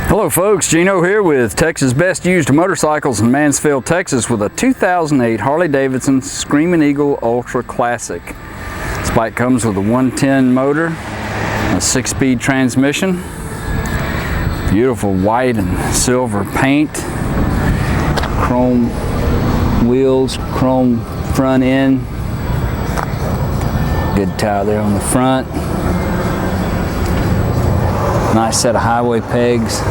Hello folks, Gino here with Texas Best Used Motorcycles in Mansfield, Texas with a 2008 Harley Davidson Screamin' Eagle Ultra Classic. This bike comes with a 110 motor, a 6-speed transmission, beautiful white and silver paint, chrome wheels, chrome front end, good tire there on the front. Nice set of highway pegs,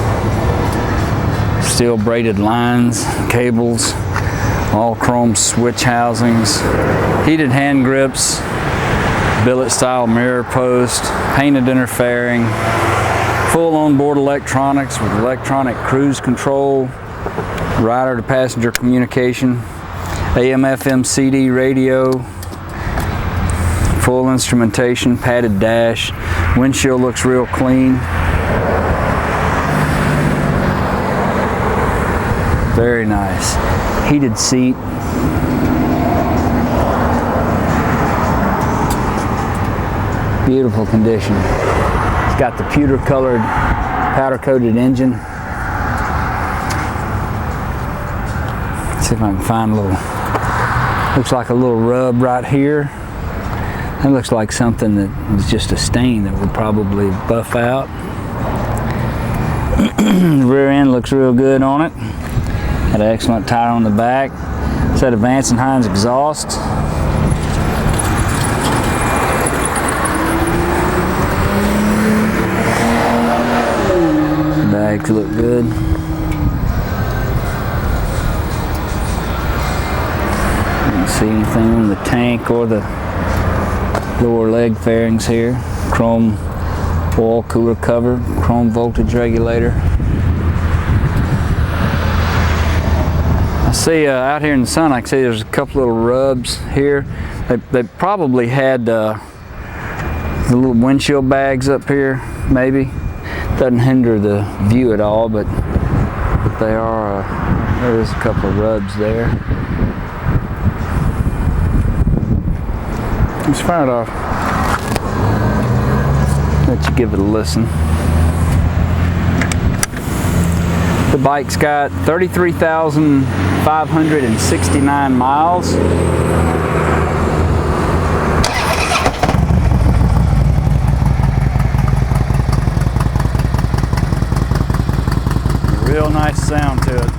steel braided lines, cables, all chrome switch housings, heated hand grips, billet style mirror post, painted inner fairing, full onboard electronics with electronic cruise control, rider to passenger communication, AM FM CD radio, full instrumentation, padded dash, windshield looks real clean. Very nice. Heated seat. Beautiful condition. It's got the pewter colored, powder coated engine. Let's see if I can find a little, looks like a little rub right here. That looks like something that is just a stain that would probably buff out. The rear end looks real good on it. Got an excellent tire on the back. Set of Vance & Hines exhaust. Bags look good. Don't see anything on the tank or the lower leg fairings here. Chrome oil cooler cover, chrome voltage regulator. I see out here in the sun, I can see there's a couple little rubs here. They probably had the little windshield bags up here, maybe. Doesn't hinder the view at all, but they are, there is a couple of rubs there. Let's fire it off. Let you give it a listen. The bike's got 33,569 miles. Real nice sound to it.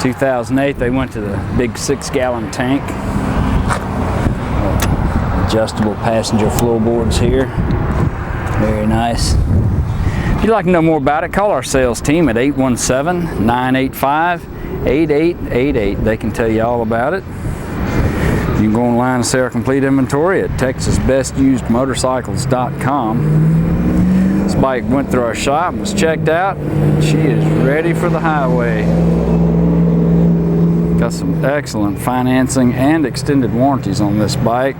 In 2008, they went to the big 6-gallon tank. Adjustable passenger floorboards here. Very nice. If you'd like to know more about it, call our sales team at 817-985-8888. They can tell you all about it. You can go online and see our complete inventory at texasbestusedmotorcycles.com. This bike went through our shop, was checked out. She is ready for the highway. Got some excellent financing and extended warranties on this bike.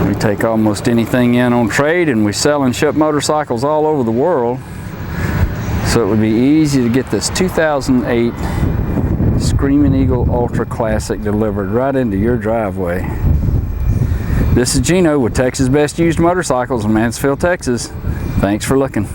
We take almost anything in on trade, and we sell and ship motorcycles all over the world. So it would be easy to get this 2008 Screamin' Eagle Ultra Classic delivered right into your driveway. This is Gino with Texas Best Used Motorcycles in Mansfield, Texas. Thanks for looking.